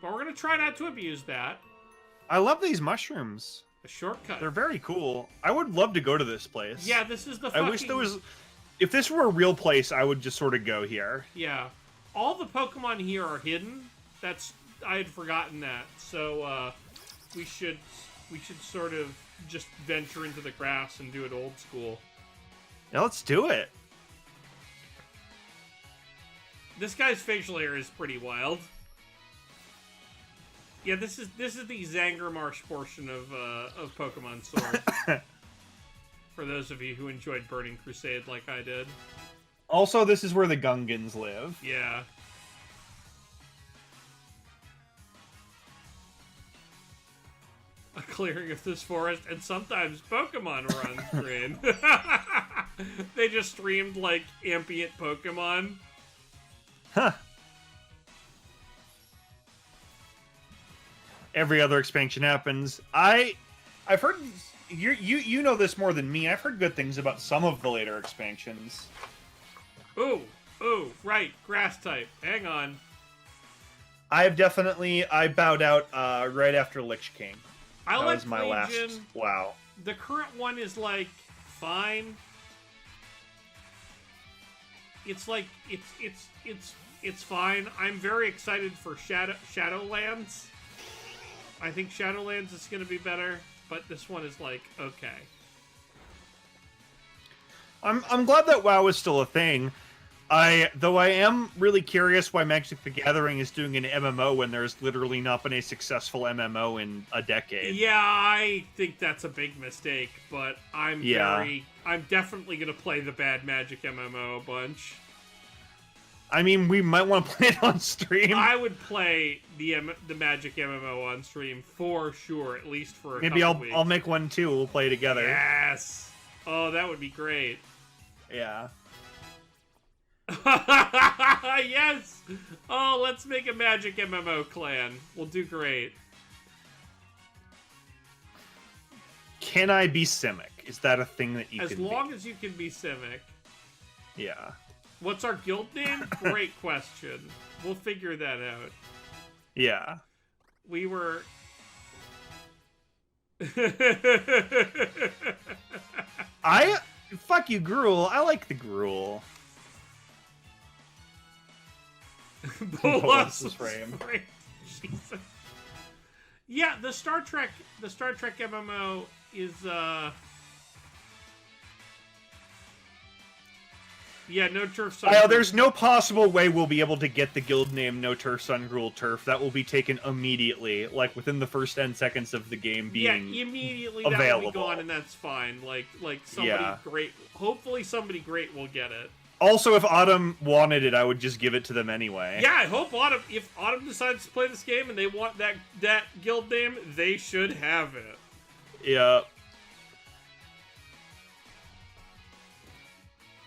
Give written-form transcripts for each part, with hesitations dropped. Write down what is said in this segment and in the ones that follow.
But we're going to try not to abuse that. I love these mushrooms. A shortcut. They're very cool. I would love to go to this place. Yeah, this is the fucking... I wish there was... If this were a real place, I would just sort of go here. Yeah. All the Pokemon here are hidden. I had forgotten that. So, we should sort of just venture into the grass and do it old school. Yeah, let's do it. This guy's facial hair is pretty wild. Yeah, this is the Zangarmarsh portion of Pokemon Sword. For those of you who enjoyed Burning Crusade like I did. Also, this is where the Gungans live. Yeah. A clearing of this forest, and sometimes Pokemon run screen. They just streamed, like, ambient Pokemon. Huh. Every other expansion happens. I've heard... You know this more than me. I've heard good things about some of the later expansions. Ooh, right, grass type. Hang on. I bowed out right after Lich King. That was my Legion. last. Wow. The current one is like fine. It's like it's fine. I'm very excited for Shadowlands. I think Shadowlands is going to be better, but this one is like okay. I'm glad that WoW is still a thing. Though I am really curious why Magic the Gathering is doing an MMO when there's literally not been a successful MMO in a decade. Yeah, I think that's a big mistake, but I'm definitely going to play the bad Magic MMO a bunch. I mean, we might want to play it on stream. I would play the Magic MMO on stream for sure, at least for a Maybe couple weeks. I'll make one too. We'll play together. Yes. Oh, that would be great. Yeah. Yes! Oh, let's make a Magic MMO clan. We'll do great. Can I be Simic? Is that a thing that you can As long as you can be Simic. Yeah. What's our guild name? Great question. We'll figure that out. Yeah. We were... Fuck you, Gruul. I like the Gruul. Bolas's frame. Jesus. Yeah, the Star Trek MMO is yeah, no turf sun. There's no possible way we'll be able to get the guild name No Turf Sun Gruul Turf. That will be taken immediately, like within the first 10 seconds of the game being immediately available. That will be gone, and that's fine. Like somebody great. Hopefully, somebody great will get it. Also, if Autumn wanted it, I would just give it to them anyway. Yeah, I hope Autumn. If Autumn decides to play this game and they want that guild name, they should have it. Yeah.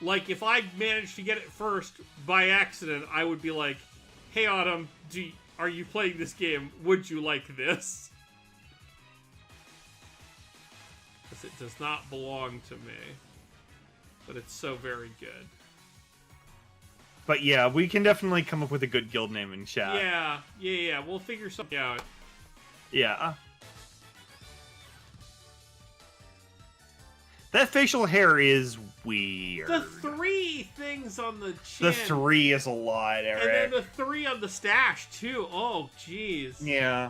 Like, if I managed to get it first by accident, I would be like, "Hey, Autumn, are you playing this game? Would you like this?" Because it does not belong to me, but it's so very good. But yeah, we can definitely come up with a good guild name in chat. Yeah. We'll figure something out. Yeah. That facial hair is weird. The 3 things on the chin. The 3 is a lot, Eric. And then the 3 on the stash, too. Oh, jeez. Yeah.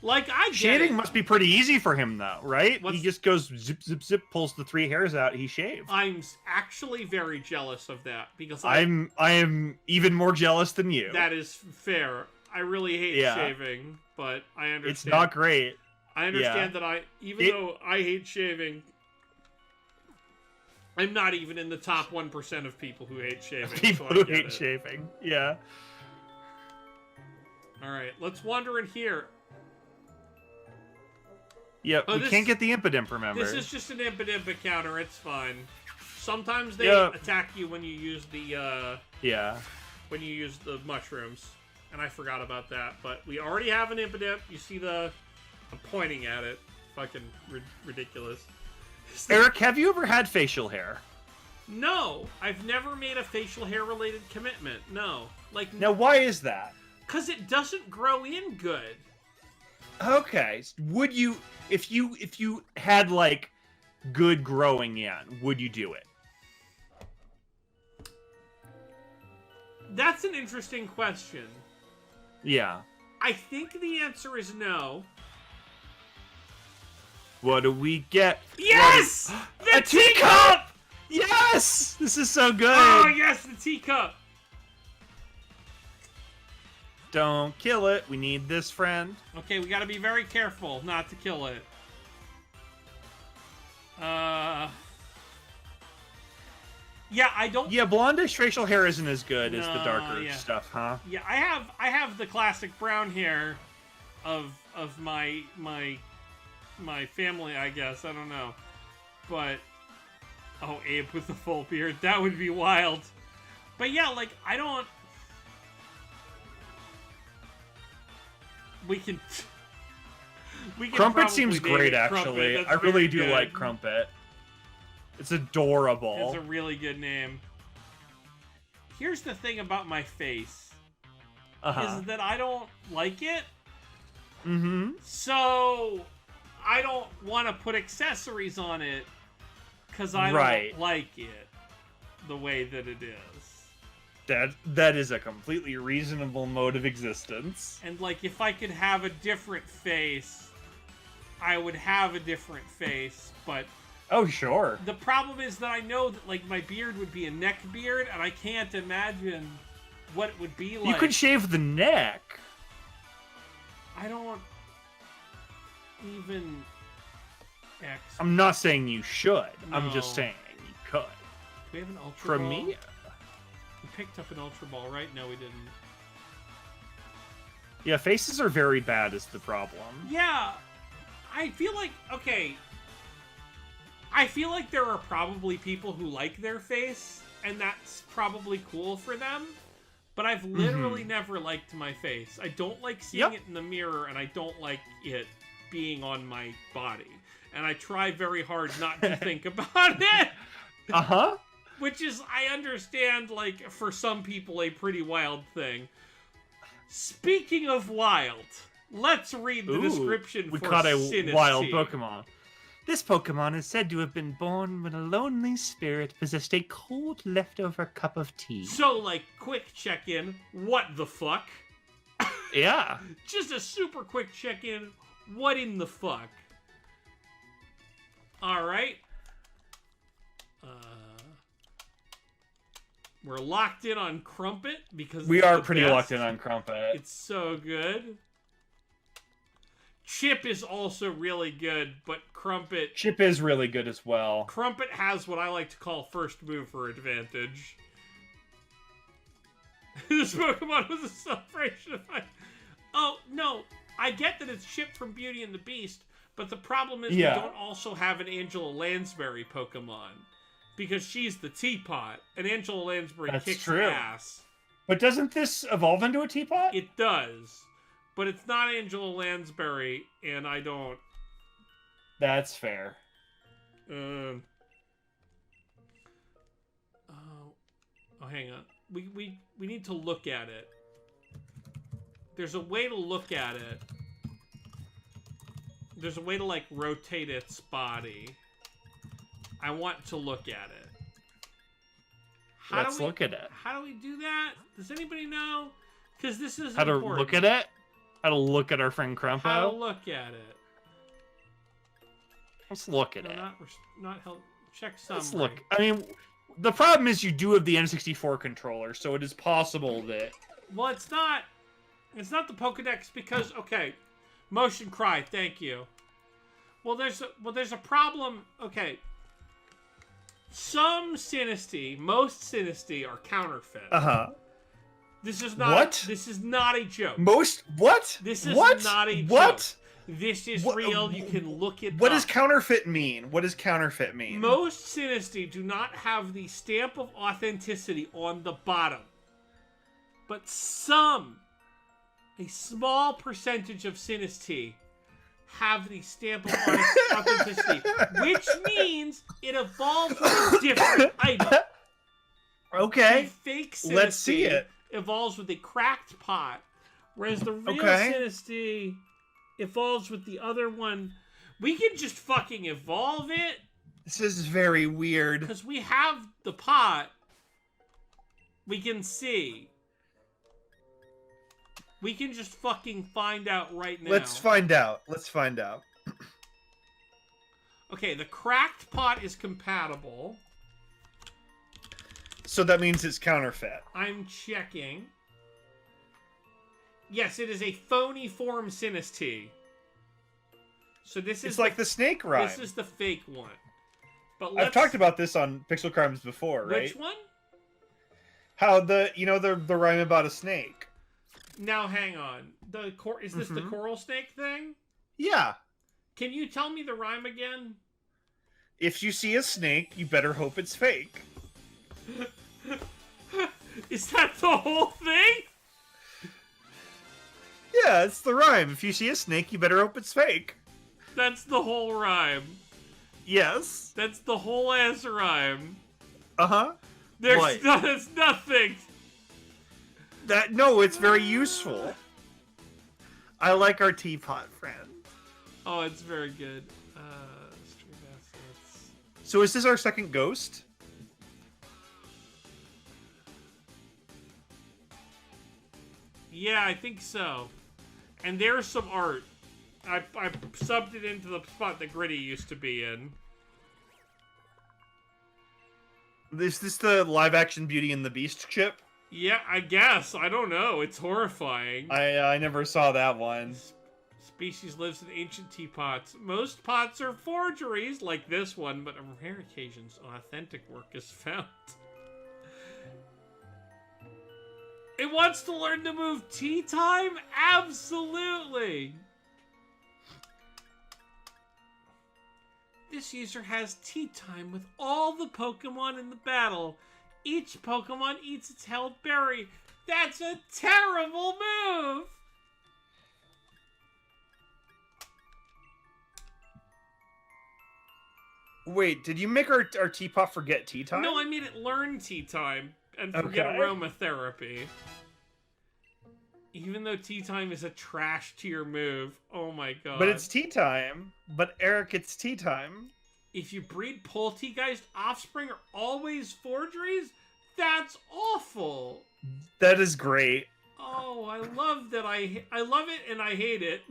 Like, I get Shaving it. must be pretty easy for him, though, right? What's... He just goes zip, zip, zip, pulls the 3 hairs out, he shaves. I'm actually very jealous of that, because I am even more jealous than you. That is fair. I really hate shaving, but I understand. It's not great. I understand that though I hate shaving, I'm not even in the top 1% of people who hate shaving. People who hate shaving, yeah. Alright, let's wander in here. Yep, we can't get the Impidimp, remember? This is just an Impidimp encounter, it's fine. Sometimes they attack you when you use the, when you use the mushrooms. And I forgot about that, but we already have an Impidimp. You see I'm pointing at it. Fucking ridiculous. Eric, have you ever had facial hair? No, I've never made a facial hair related commitment. No, like now, why is that? Because it doesn't grow in good. Okay. Would you, if you had like good growing in, would you do it? That's an interesting question. Yeah. I think the answer is no. What do we get? Yes! A teacup! Yes! This is so good. Oh, yes, the teacup. Don't kill it. We need this, friend. Okay, we gotta be very careful not to kill it. Yeah, I don't... Yeah, blondish facial hair isn't as good as the darker stuff, huh? Yeah, I have the classic brown hair of my family, I guess. I don't know. But... Oh, Abe with the full beard. That would be wild. But yeah, like, I don't... We can Crumpet seems great, actually. I really do like Crumpet. It's adorable. It's a really good name. Here's the thing about my face. Is that I don't like it. Mm-hmm. So, I don't want to put accessories on it. Because I don't like it the way that it is. That is a completely reasonable mode of existence. And, like, if I could have a different face, I would have a different face, but... Oh, sure. The problem is that I know that, like, my beard would be a neck beard, and I can't imagine what it would be like. You could shave the neck. I don't even... I'm not saying you should. No. I'm just saying you could. Do we have an Ultra Ball? Premier. We picked up an Ultra Ball, right? No, we didn't. Yeah, faces are very bad is the problem. Yeah. I feel like... Okay. I feel like there are probably people who like their face, and that's probably cool for them. But I've literally never liked my face. I don't like seeing it in the mirror, and I don't like it being on my body. And I try very hard not to think about it. Uh-huh. Which is, I understand, like, for some people, a pretty wild thing. Speaking of wild, let's read the description we for caught a Sinistea. wild Pokemon. This Pokemon is said to have been born when a lonely spirit possessed a cold leftover cup of tea. So, like, quick check-in. What the fuck? Yeah. Just a super quick check-in. What in the fuck? Alright. We're locked in on Crumpet because we are pretty locked in on Crumpet. It's so good. Chip is also really good, but Crumpet... Chip is really good as well. Crumpet has what I like to call first mover advantage. This Pokemon was a celebration of my... Oh, no. I get that it's Chip from Beauty and the Beast, but the problem is we don't also have an Angela Lansbury Pokemon. Because she's the teapot, and Angela Lansbury kicks ass. But doesn't this evolve into a teapot? It does. But it's not Angela Lansbury, and I don't... That's fair. Oh, hang on. We need to look at it. There's a way to look at it. There's a way to, like, rotate its body. I want to look at it. Let's look at it. How do we do that? Does anybody know? Because this is how important. to look at it? How to look at our friend Crumpo? How to look at it. Let's look at it. Not help. Check summary. Let's look. I mean, the problem is you do have the N64 controller, so it is possible that... Well, it's not the Pokedex because, okay, Motion Cry, thank you. Well, there's a problem. Okay. Some Sinistea, most Sinistea are counterfeit. This is not. What? This is not a joke. Most what? This is what? not a what? joke. This is real. You can look it up. What does counterfeit mean? What does counterfeit mean? Most Sinistea do not have the stamp of authenticity on the bottom, but a small percentage of Sinistea have the stamp of authenticity, which means it evolves with a different item. Okay. The fake Sinistea let's see it. Evolves with a cracked pot, Whereas the real Sinisty evolves with the other one. We can just fucking evolve it. This is very weird. Because we have the pot. We can see. We can just fucking find out right now. Let's find out. Okay, the cracked pot is compatible. So that means it's counterfeit. I'm checking. Yes, it is a phony form Sinisty. So this is... It's like the snake rhyme. This is the fake one. But I've talked about this on Pixel Crimes before, right? Which one? How the rhyme about a snake. Now, hang on. Is this the coral snake thing? Yeah. Can you tell me the rhyme again? If you see a snake, you better hope it's fake. Is that the whole thing? Yeah, it's the rhyme. If you see a snake, you better hope it's fake. That's the whole rhyme. Yes. That's the whole ass rhyme. Uh-huh. There's nothing. No, it's very useful. I like our teapot friend. Oh, it's very good. Stream assets. So is this our second ghost? Yeah, I think so. And there's some art. I subbed it into the spot that Gritty used to be in. Is this the live-action Beauty and the Beast chip? Yeah, I guess. I don't know. It's horrifying. I never saw that one. Species lives in ancient teapots. Most pots are forgeries, like this one, but on rare occasions, authentic work is found. It wants to learn the move Tea Time? Absolutely! This user has tea time with all the Pokemon in the battle. Each Pokemon eats its held berry. That's a terrible move! Wait, did you make our teapot forget tea time? No, I made it learn tea time and forget aromatherapy. Even though tea time is a trash tier move. Oh my god. But it's tea time. But Eric, it's tea time. If you breed Poltegeist offspring are always forgeries? That's awful. That is great. Oh, I love that. I love it and I hate it.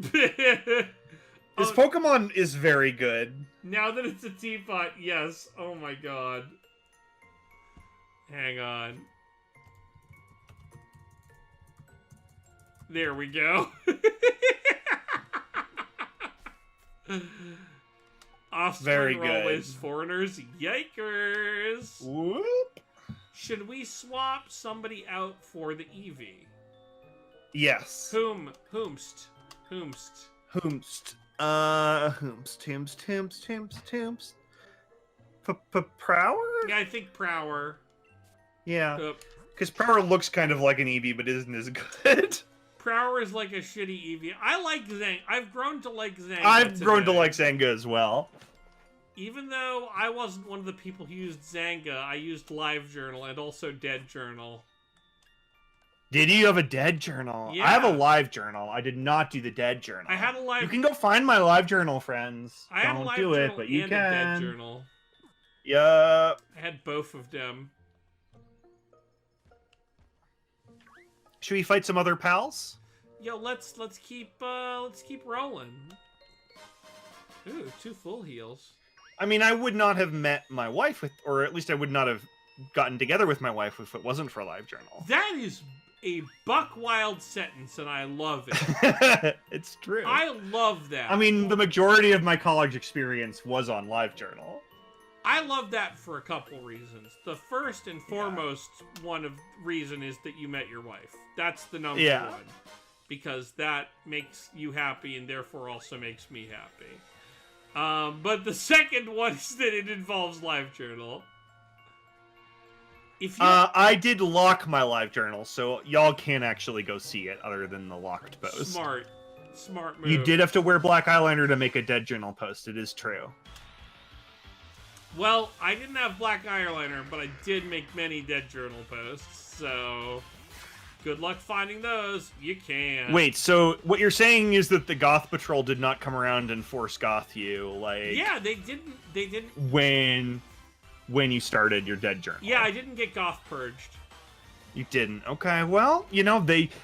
This Pokemon is very good. Now that it's a teapot, yes. Oh my god. Hang on. There we go. Offspring very are good. always foreigners. Yikers. Whoop. Should we swap somebody out for the Eevee? Yes. Whomst. Whomst. Prower? Yeah, I think Prower. Yeah. Because Prower looks kind of like an Eevee, but isn't as good. Prower is like a shitty Eevee. I like Zang. I've grown to like Zanga. I've grown to like Zanga as well. Even though I wasn't one of the people who used Zanga, I used LiveJournal and also Dead Journal. Did you have a Dead Journal? Yeah. I have a Live Journal. I did not do the Dead Journal. I had a Live. You can go find my Live Journal, friends. I have a Don't Live do Journal it, but you and can. a Dead Journal. Yup. I had both of them. Should we fight some other pals? Yo, let's keep rolling. Ooh, 2 full heals. I mean, I would not have met my wife with, or at least I would not have gotten together with my wife if it wasn't for LiveJournal. That is a buck wild sentence, and I love it. It's true. I love that. I mean, the majority of my college experience was on LiveJournal. I love that for a couple reasons. The first and foremost reason is that you met your wife. That's the number one. Because that makes you happy and therefore also makes me happy. But the second one is that it involves LiveJournal. I did lock my LiveJournal, so y'all can't actually go see it other than the locked post. Smart move. You did have to wear black eyeliner to make a Dead Journal post, it is true. Well, I didn't have black eyeliner, but I did make many Dead Journal posts, so... Good luck finding those. You can. Wait, so what you're saying is that the Goth Patrol did not come around and force Goth you, like... Yeah, they didn't... When you started your Dead Journal. Yeah, I didn't get Goth purged. You didn't. Okay, well,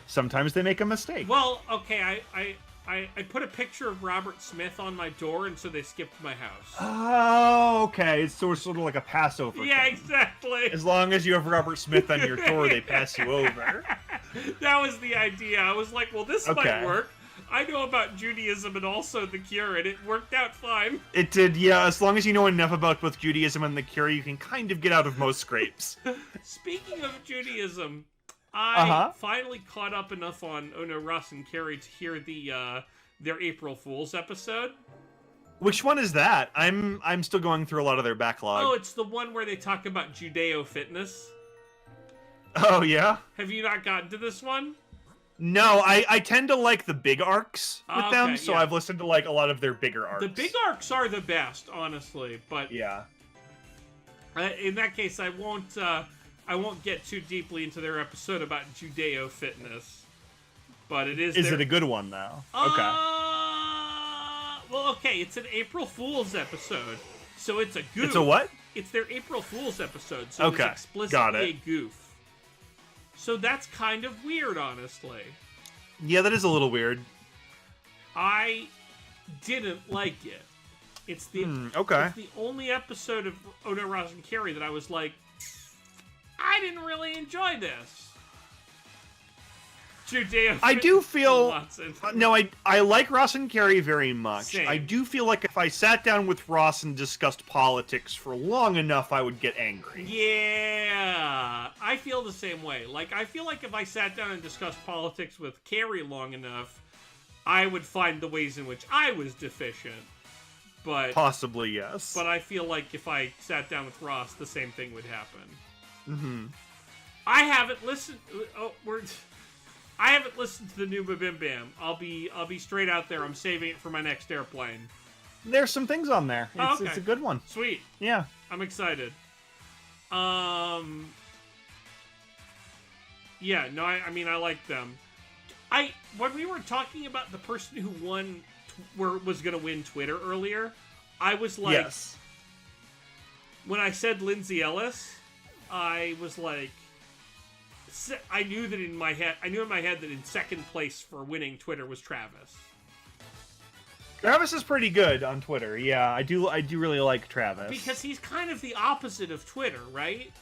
sometimes they make a mistake. Well, okay, I put a picture of Robert Smith on my door, and so they skipped my house. Oh, okay. So it's sort of like a Passover. Yeah, thing. Exactly. As long as you have Robert Smith on your door, they pass you over. That was the idea. I was like, well, this might work. I know about Judaism and also the Cure, and it worked out fine. It did, yeah. As long as you know enough about both Judaism and the Cure, you can kind of get out of most scrapes. Speaking of Judaism, I finally caught up enough on Ono, Russ, and Carrie to hear their April Fool's episode. Which one is that? I'm still going through a lot of their backlog. Oh, it's the one where they talk about Judeo fitness. Oh, yeah? Have you not gotten to this one? No, I tend to like the big arcs with them, so I've listened to like a lot of their bigger arcs. The big arcs are the best, honestly, but yeah. In that case, I won't get too deeply into their episode about Judeo fitness, but it is. Is it a good one though? Okay. Well, okay, it's an April Fool's episode, so it's a goof. It's a what? It's their April Fool's episode, so it's explicitly a goof. So that's kind of weird, honestly. Yeah, that is a little weird. I didn't like it. It's the it's the only episode of Ono, Ross, and Carrie that I was like, I didn't really enjoy this. I do feel... No, I like Ross and Carrie very much. Same. I do feel like if I sat down with Ross and discussed politics for long enough, I would get angry. Yeah, I feel the same way. Like, I feel like if I sat down and discussed politics with Carrie long enough, I would find the ways in which I was deficient. But possibly, yes. But I feel like if I sat down with Ross, the same thing would happen. Mm-hmm. I haven't listened... I haven't listened to the new Bim Bam. I'll be straight out there. I'm saving it for my next airplane. There's some things on there. It's a good one. Sweet. Yeah. I'm excited. Yeah, no, I mean, I like them. When we were talking about the person who was going to win Twitter earlier, I was like... Yes. When I said Lindsay Ellis, I was like... I knew in my head that in second place for winning Twitter was Travis. Travis is pretty good on Twitter. Yeah, I do really like Travis. Because he's kind of the opposite of Twitter, right?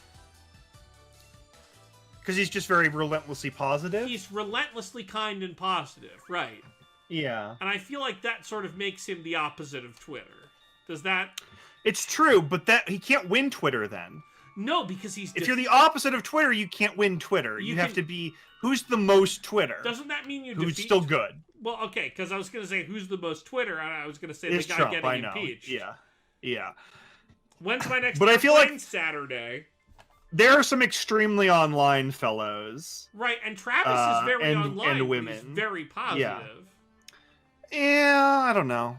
Because he's just very relentlessly positive? He's relentlessly kind and positive, right. Yeah. And I feel like that sort of makes him the opposite of Twitter. Does that... It's true, but he can't win Twitter then. No, because he's... If you're the opposite of Twitter, you can't win Twitter. You have to be... Who's the most Twitter? Doesn't that mean you Who's still good? Well, okay, because I was going to say who's the most Twitter, and I was going to say the guy getting impeached. Yeah. Yeah. When's my next I feel like Saturday? There are some extremely online fellows. Right, and Travis is very online. And women. He's very positive. Yeah, I don't know.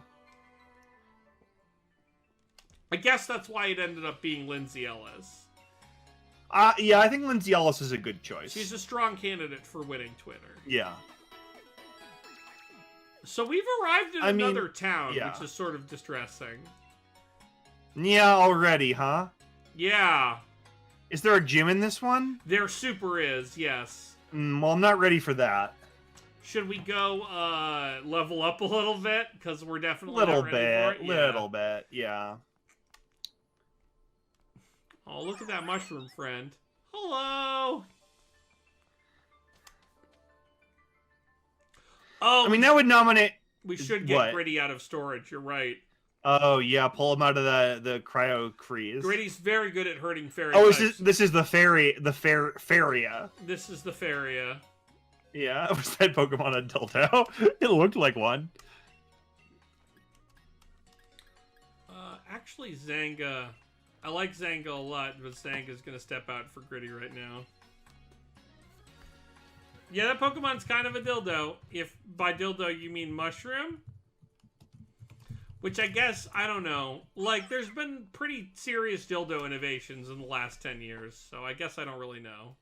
I guess that's why it ended up being Lindsay Ellis. Yeah, I think Lindsay Ellis is a good choice. She's a strong candidate for winning Twitter. Yeah. So we've arrived in another town, which is sort of distressing. Yeah, already, huh? Yeah. Is there a gym in this one? There super is, yes. Well, I'm not ready for that. Should we go level up a little bit? Because we're definitely not ready for it. Little bit, yeah. Oh, look at that mushroom friend. Hello! Oh, I mean, that would nominate... We should get Gritty out of storage, you're right. Oh, yeah, pull him out of the cryo freeze. Gritty's very good at hurting fairy types. This is the Faria. This is the Faria. Yeah, was that Pokemon a dildo? It looked like one. Actually, Zanga... I like Zanga a lot, but Zanga's gonna step out for Gritty right now. Yeah, that Pokemon's kind of a dildo. If by dildo you mean mushroom. Which I guess, I don't know. Like, there's been pretty serious dildo innovations in the last 10 years, so I guess I don't really know.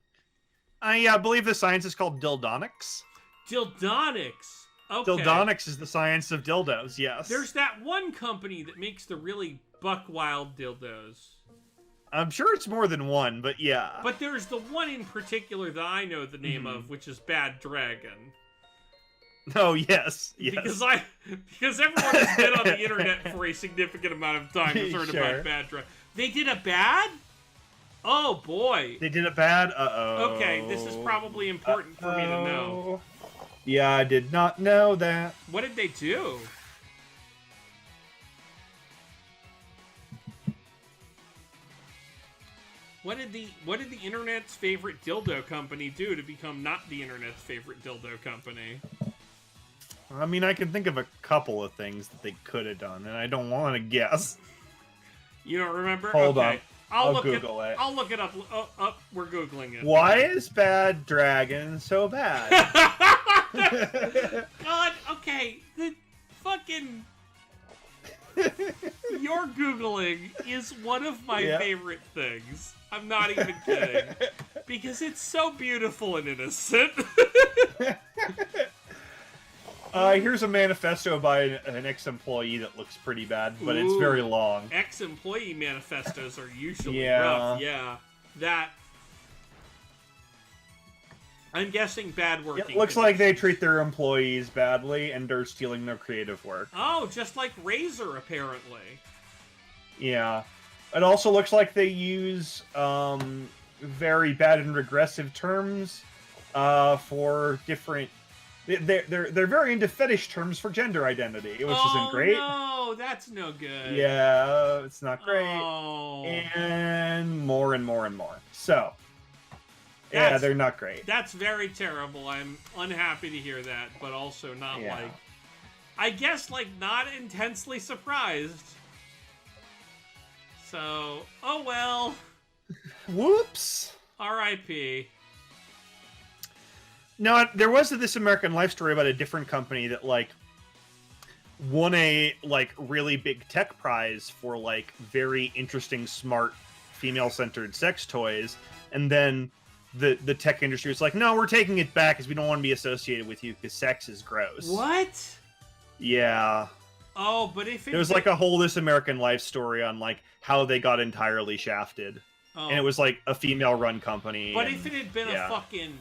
I believe the science is called dildonics. Dildonics. Okay. Dildonics is the science of dildos, yes. There's that one company that makes the really buck wild dildos. I'm sure it's more than one, but yeah. But there's the one in particular that I know the name of, which is Bad Dragon. Oh, yes. Because everyone has been on the internet for a significant amount of time has heard about Bad Dragon. They did a bad? Oh, boy. They did a bad? Uh-oh. Okay, this is probably important for me to know. Yeah, I did not know that. What did they do? What did the internet's favorite dildo company do to become not the internet's favorite dildo company? I mean, I can think of a couple of things that they could have done, and I don't want to guess. You don't remember? Hold on. I'll Google it. I'll look it up. Oh, we're Googling it. Why is Bad Dragon so bad? God, okay. The fucking... Your Googling is one of my favorite things. I'm not even kidding. Because it's so beautiful and innocent. Here's a manifesto by an ex-employee that looks pretty bad, but it's very long. Ex-employee manifestos are usually rough. Yeah. That... I'm guessing bad working. It looks like they treat their employees badly and are stealing their creative work. Oh, just like Razer, apparently. Yeah. It also looks like they use very bad and regressive terms for different... They're very into fetish terms for gender identity, which isn't great. Oh, no, that's no good. Yeah, it's not great. Oh. And more and more and more. So... yeah, they're not great. That's very terrible. I'm unhappy to hear that, but also not I guess, not intensely surprised. So, oh well. Whoops. R.I.P. No, there was a This American Life story about a different company that, won a, really big tech prize for, very interesting, smart, female-centered sex toys, and then... The tech industry was like, no, we're taking it back because we don't want to be associated with you because sex is gross. What? Yeah. Oh, but if it... There was a whole This American Life story on how they got entirely shafted. Oh. And it was a female-run company. But if it had been a fucking,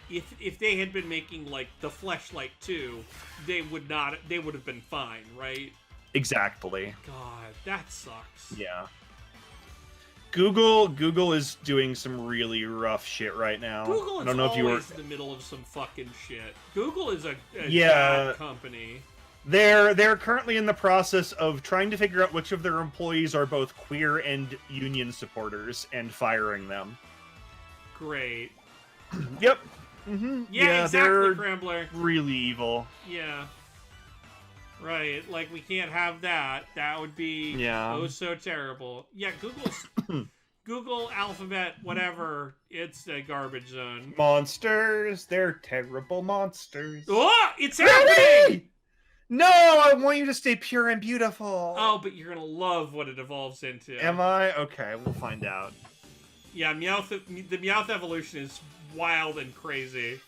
if they had been making, the Fleshlight 2, they would have been fine, right? Exactly. God, that sucks. Yeah. Google is doing some really rough shit right now. Google is always in the middle of some fucking shit. Google is a bad company. They're currently in the process of trying to figure out which of their employees are both queer and union supporters and firing them. Great. Yep. Mm-hmm. Yeah, exactly, they're Crambler. Really evil. Yeah. Right, we can't have that. That would be oh so terrible. Yeah, Google, Alphabet, whatever. It's a garbage zone. Monsters, they're terrible monsters. Oh, it's happening! No, I want you to stay pure and beautiful. Oh, but you're gonna love what it evolves into. Am I? Okay, we'll find out. Yeah, the Meowth evolution is wild and crazy.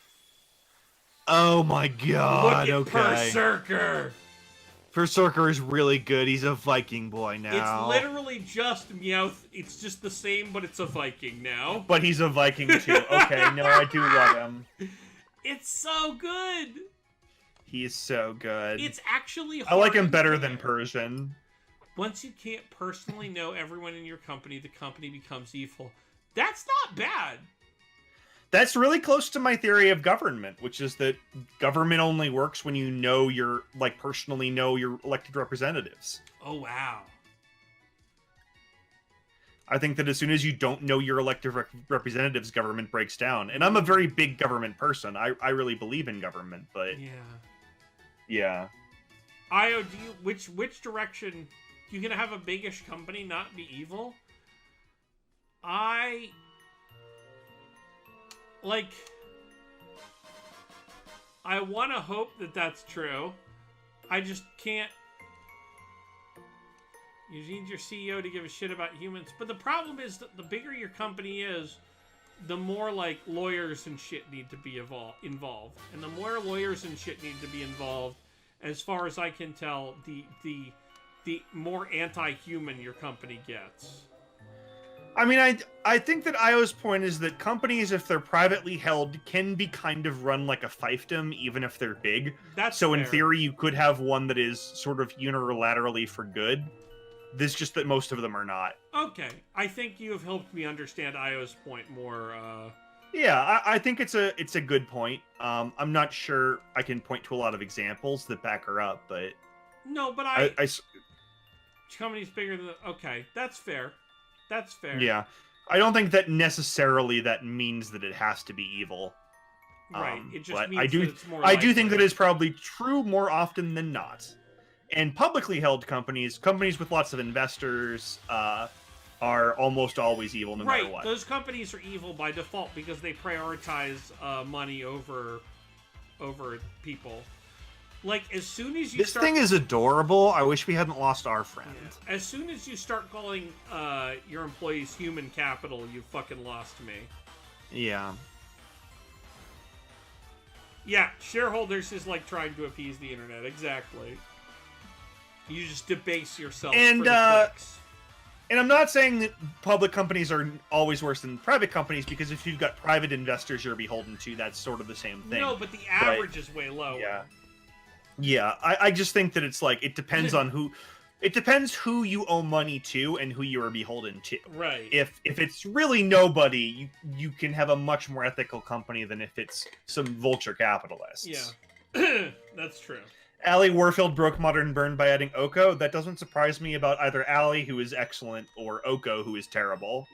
Oh my god! Look at Berserker. Berserker is really good. He's a Viking boy now. It's literally just Meowth. It's just the same, but it's a Viking now. But he's a Viking too. Okay, no, I do love him. It's so good. He's so good. It's actually hard. I like him better than Persian. Once you can't personally know everyone in your company, the company becomes evil. That's not bad. That's really close to my theory of government, which is that government only works when you know personally know your elected representatives. Oh, wow. I think that as soon as you don't know your elected representatives, government breaks down. And I'm a very big government person. I really believe in government, but... Yeah. Io, which direction... You gonna have a biggish company not be evil? I want to hope that that's true. I just can't. You need your CEO to give a shit about humans. But the problem is that the bigger your company is, the more like lawyers and shit need to be involved, and the more lawyers and shit need to be involved, as far as I can tell, the more anti-human your company gets. I mean, I think that Io's point is that companies, if they're privately held, can be kind of run like a fiefdom, even if they're big. That's so fair. In theory, you could have one that is sort of unilaterally for good. This just that most of them are not. Okay, I think you have helped me understand Io's point more. Yeah, I think it's a good point. I'm not sure I can point to a lot of examples that back her up, but no, but company's bigger than. Okay, that's fair. That's fair. Yeah, I don't think that necessarily that means that it has to be evil. Right. It just means that it's more. I do think that is probably true more often than not. And publicly held companies with lots of investors, are almost always evil no matter what. Those companies are evil by default because they prioritize money over people. Like, as soon as you This thing is adorable. I wish we hadn't lost our friend. Yeah. As soon as you start calling your employees human capital, you fucking lost me. Yeah. Yeah, shareholders is like trying to appease the internet. Exactly. You just debase yourself for the clicks. And I'm not saying that public companies are always worse than private companies, because if you've got private investors you're beholden to, that's sort of the same thing. No, but the average is way lower. Yeah. Yeah, I just think that it's like, it depends on who... It depends who you owe money to and who you are beholden to. Right. If it's really nobody, you can have a much more ethical company than if it's some vulture capitalists. Yeah. That's true. Allie Warfield broke Modern Burn by adding Oko. That doesn't surprise me about either Allie, who is excellent, or Oko, who is terrible.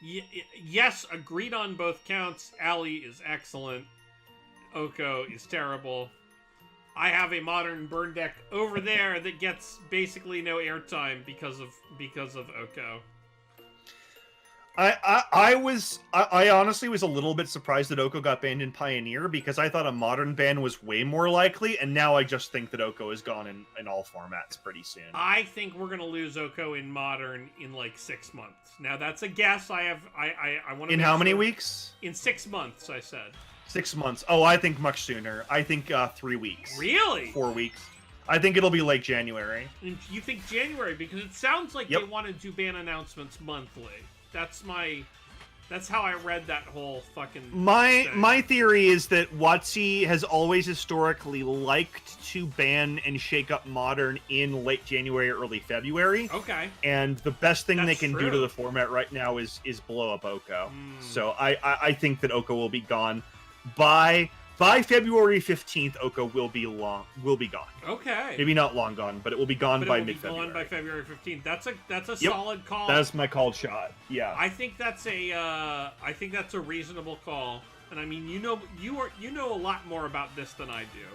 Yes, agreed on both counts. Allie is excellent. Oko is terrible. I have a Modern Burn deck over there that gets basically no airtime because of Oko. I honestly was a little bit surprised that Oko got banned in Pioneer, because I thought a Modern ban was way more likely, and now I just think that Oko is gone in all formats pretty soon. I think we're gonna lose Oko in Modern in like 6 months. Now that's a guess. I want to. In how many weeks? In 6 months, I said. 6 months. Oh, I think much sooner. I think 3 weeks. Really? 4 weeks. I think it'll be late January. And you think January? Because it sounds like they want to do ban announcements monthly. That's how I read that whole fucking thing. My theory is that WotC has always historically liked to ban and shake up Modern in late January or early February. Okay. And the best thing they can do to the format right now is blow up Oko. So I think that Oko will be gone by February 15th. Oko will be gone. Okay. Maybe not long gone, but it will be gone by mid-February. Gone by February 15th. That's a solid call. That's my called shot. Yeah. I think that's a reasonable call. And I mean, you know a lot more about this than I do.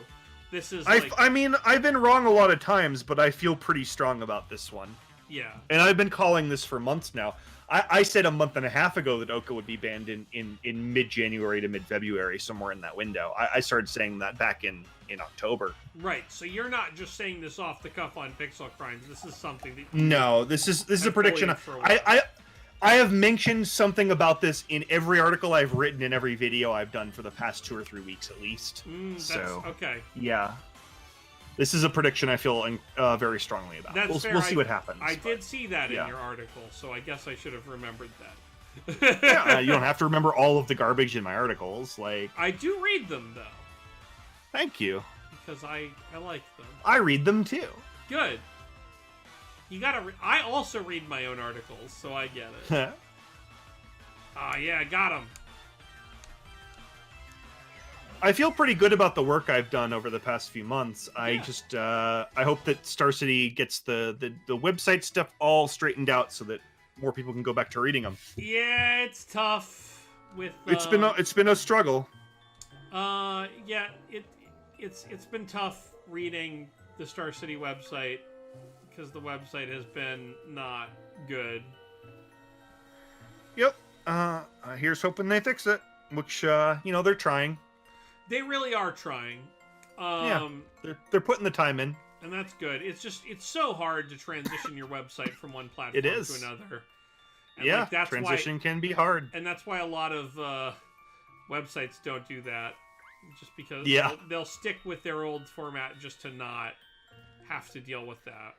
This is I mean, I've been wrong a lot of times, but I feel pretty strong about this one. Yeah. And I've been calling this for months now. I said a month and a half ago that Oko would be banned in mid-January to mid-February, somewhere in that window. I started saying that back in October. Right, so you're not just saying this off the cuff on Pixel Crimes. This is something that... No, this is a prediction. I have mentioned something about this in every article I've written, in every video I've done for the past 2 or 3 weeks at least. So, okay. Yeah. This is a prediction I feel very strongly about. We'll see what happens. I did see that in your article, so I guess I should have remembered that. Yeah, you don't have to remember all of the garbage in my articles. Like, I do read them, though. Thank you. Because I like them. I read them, too. Good. You gotta... I also read my own articles, so I get it. Yeah, I got them. I feel pretty good about the work I've done over the past few months. Yeah. I hope that Star City gets the website stuff all straightened out so that more people can go back to reading them. Yeah, it's tough with it's been a struggle. Yeah, it's been tough reading the Star City website because the website has been not good. Yep. Here's hoping they fix it, which they're trying. They really are trying. Yeah, they're putting the time in. And that's good. It's so hard to transition your website from one platform to another. And yeah, transition can be hard. And that's why a lot of Websites don't do that. Just because they'll stick with their old format just to not have to deal with that.